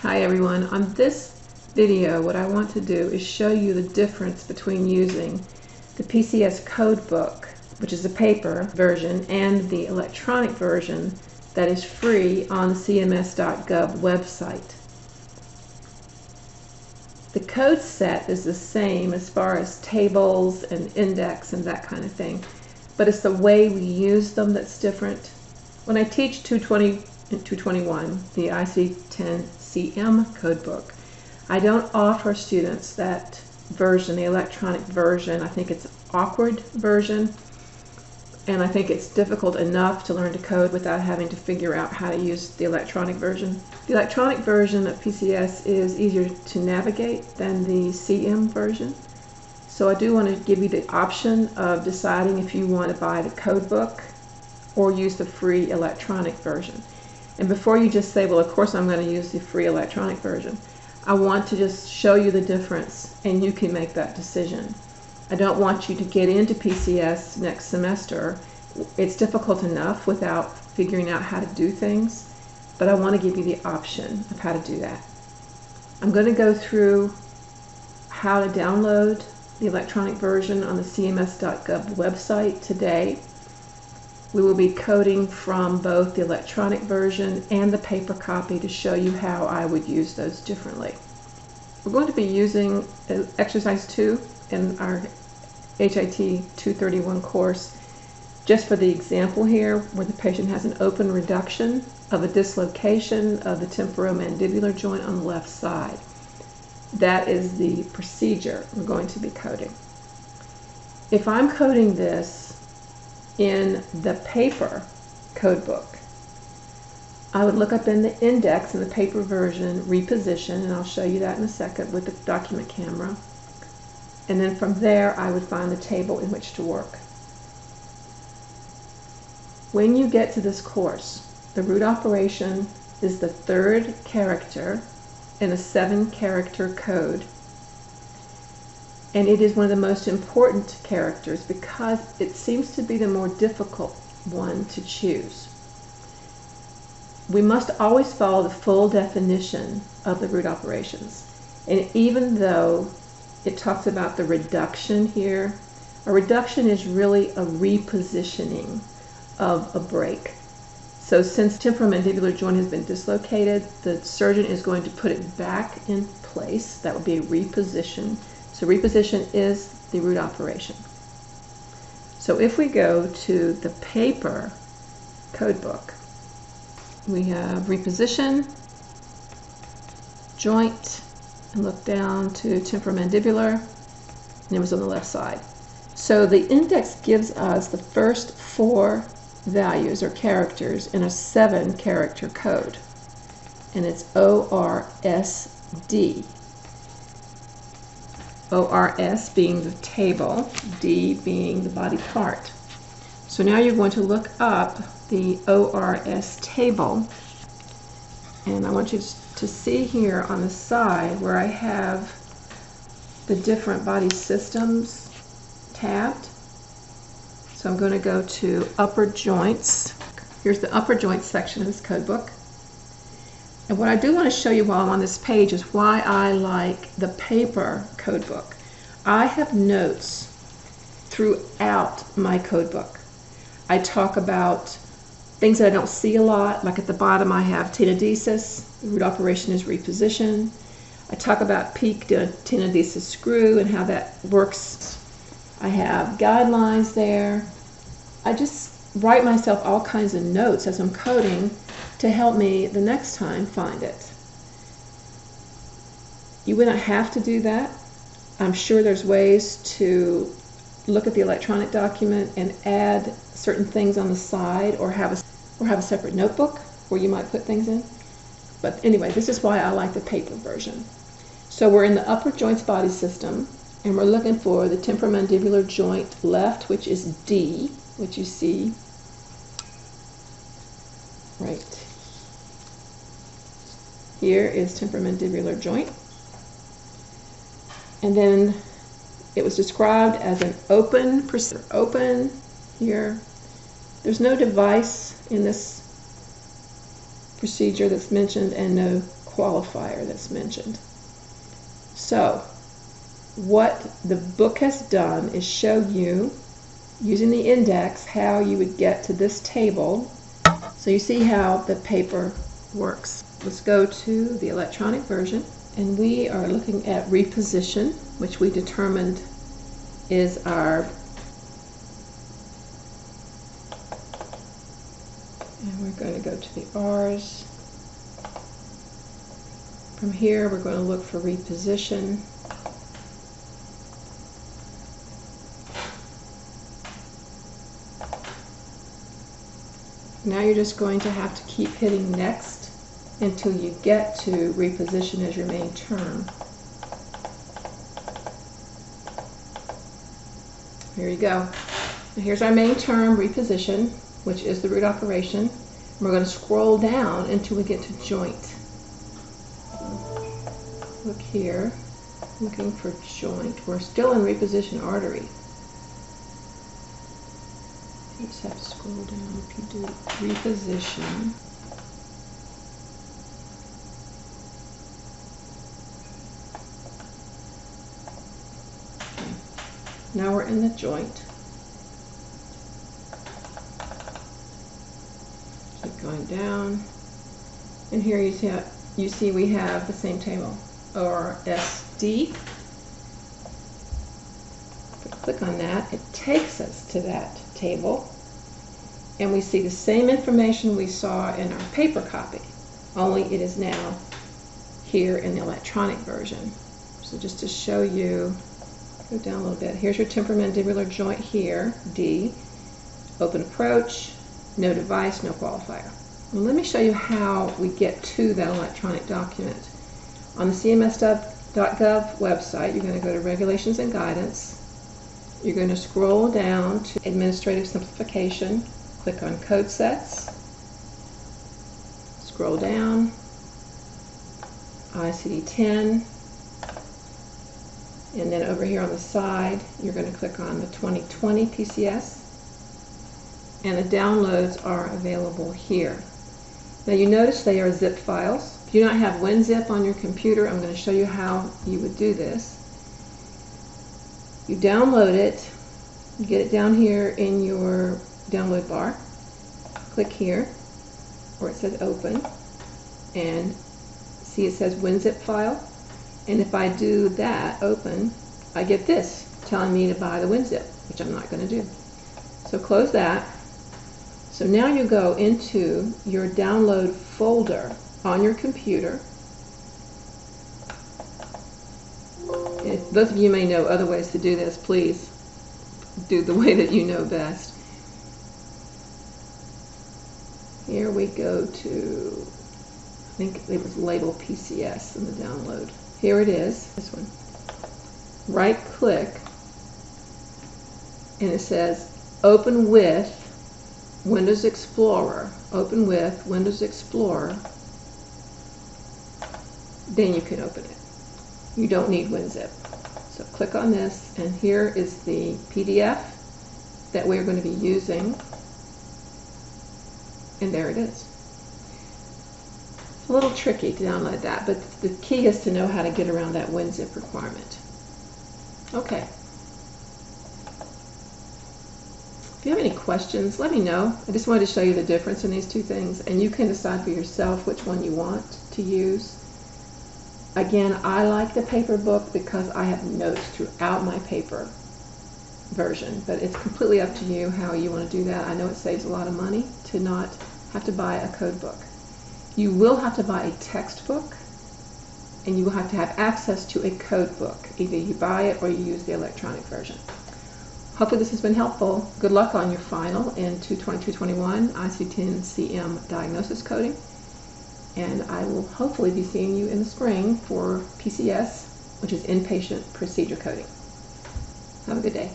Hi everyone. On this video, what I want to do is show you the difference between using the PCS code book, which is the paper version, and the electronic version that is free on the cms.gov website. The code set is the same as far as tables and index and that kind of thing, but it's the way we use them that's different. When I teach 220 and 221, the IC10CM codebook, I don't offer students that version, the electronic version. I think it's an awkward version, and I think it's difficult enough to learn to code without having to figure out how to use the electronic version. The electronic version of PCS is easier to navigate than the CM version. So I do want to give you the option of deciding if you want to buy the code book or use the free electronic version. And before you just say, well, of course I'm going to use the free electronic version, I want to just show you the difference and you can make that decision. I don't want you to get into PCS next semester. It's difficult enough without figuring out how to do things, but I want to give you the option of how to do that. I'm going to go through how to download the electronic version on the cms.gov website today. We will be coding from both the electronic version and the paper copy to show you how I would use those differently. We're going to be using exercise 2 in our HIT 231 course just for the example here, where the patient has an open reduction of a dislocation of the temporomandibular joint on the left side. That is the procedure we're going to be coding. If I'm coding this in the paper code book, I would look up in the index in the paper version, reposition, and I'll show you that in a second with the document camera. And then from there, I would find the table in which to work. When you get to this course, the root operation is the third character in a 7-character code. And it is one of the most important characters because it seems to be the more difficult one to choose. We must always follow the full definition of the root operations. And even though it talks about the reduction here, a reduction is really a repositioning of a break. So since temporomandibular joint has been dislocated, the surgeon is going to put it back in place. That would be a reposition. So reposition is the root operation. So if we go to the paper code book, we have reposition, joint, and look down to temporomandibular, and it was on the left side. So the index gives us the first 4 values or characters in a 7-character code, and it's ORSD. ORS being the table, D being the body part. So now you're going to look up the ORS table, and I want you to see here on the side where I have the different body systems tabbed. So I'm going to go to upper joints. Here's the upper joints section of this code book. And what I do want to show you while I'm on this page is why I like the paper code book. I have notes throughout my code book. I talk about things that I don't see a lot, like at the bottom I have tenodesis, the root operation is reposition. I talk about peak tenodesis screw and how that works. I have guidelines there. I just write myself all kinds of notes as I'm coding to help me the next time find it. You wouldn't have to do that. I'm sure there's ways to look at the electronic document and add certain things on the side, or have a separate notebook where you might put things in. But anyway, this is why I like the paper version. So we're in the upper joints body system, and we're looking for the temporomandibular joint left, which is D, which you see right here is temporomandibular joint. And then it was described as an open procedure. Open here. There's no device in this procedure that's mentioned and no qualifier that's mentioned. So what the book has done is show you, using the index, how you would get to this table. So you see how the paper works. Let's go to the electronic version, and we are looking at reposition, which we determined is our, and we're going to go to the R's. From here we're going to look for reposition. Now you're just going to have to keep hitting next until you get to reposition as your main term. Here you go. Now here's our main term, reposition, which is the root operation. And we're going to scroll down until we get to joint. Look here, looking for joint. We're still in reposition artery. You just have to scroll down if you do reposition. Okay. Now we're in the joint. Keep going down. And here you see we have the same table, ORSD. If we click on that, it takes us to that table, and we see the same information we saw in our paper copy, only it is now here in the electronic version. So just to show you, go down a little bit. Here's your temporomandibular joint here, D. Open approach, no device, no qualifier. Well, let me show you how we get to that electronic document. On the cms.gov website, you're going to go to Regulations and Guidance. You're going to scroll down to Administrative Simplification, click on Code Sets, scroll down, ICD-10, and then over here on the side, you're going to click on the 2020 PCS, and the downloads are available here. Now you notice they are zip files. If you do not have WinZip on your computer, I'm going to show you how you would do this. You download it, you get it down here in your download bar, click here where it says open, and see it says WinZip file, and if I do that, open, I get this telling me to buy the WinZip, which I'm not going to do. So close that. So now you go into your download folder on your computer. If both of you may know other ways to do this, please do the way that you know best. Here we go to, I think it was labeled PCS in the download. Here it is, this one. Right click, and it says open with Windows Explorer. Open with Windows Explorer. Then you can open it. You don't need WinZip. So click on this, and here is the PDF that we're going to be using, and there it is. It's a little tricky to download that, but the key is to know how to get around that WinZip requirement. Okay. If you have any questions, let me know. I just wanted to show you the difference in these two things, and you can decide for yourself which one you want to use. Again, I like the paper book because I have notes throughout my paper version, but it's completely up to you how you want to do that. I know it saves a lot of money to not have to buy a code book. You will have to buy a textbook, and you will have to have access to a code book. Either you buy it or you use the electronic version. Hopefully this has been helpful. Good luck on your final in 220-221 ICD-10 diagnosis coding. And I will hopefully be seeing you in the spring for PCS, which is inpatient procedure coding. Have a good day.